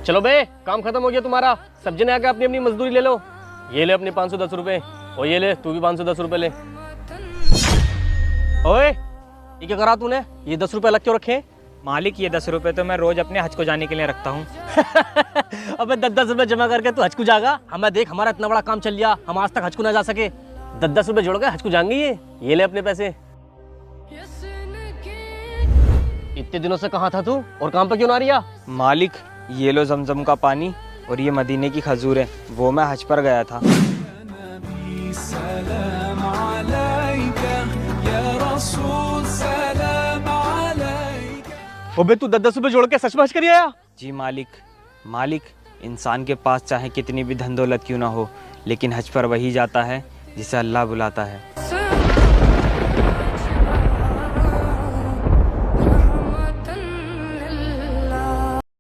चलो बे, काम खत्म हो गया तुम्हारा। सब जने आके अपनी अपनी मजदूरी ले लो। ये ले अपने 510 रुपए, और ये ले तू भी 510 रुपए ले। ओए, ये क्या करा तूने? ये 10 रुपए अलग क्यों रखे? मालिक, ये 10 रुपए तो मैं रोज अपने हज को जाने के लिए रखता हूँ। अबे 10-10 रुपए जमा करके तू हज को जाएगा? हमें देख, हमारा इतना बड़ा काम चल गया, हम आज तक हज को ना जा सके। 10-10 रुपए जोड़ के हज को जाएंगे। ये ले अपने पैसे। इतने दिनों से कहाँ था तू, और काम पे क्यों ना रिया? मालिक, ये लो जमजम का पानी, और ये मदीने की खजूर है, वो मैं हज पर गया था। अबे तू 10-10 रुपए जोड़ के सच में हज कर आया? जी मालिक, इंसान के पास चाहे कितनी भी धन दौलत क्यों ना हो, लेकिन हज पर वही जाता है जिसे अल्लाह बुलाता है।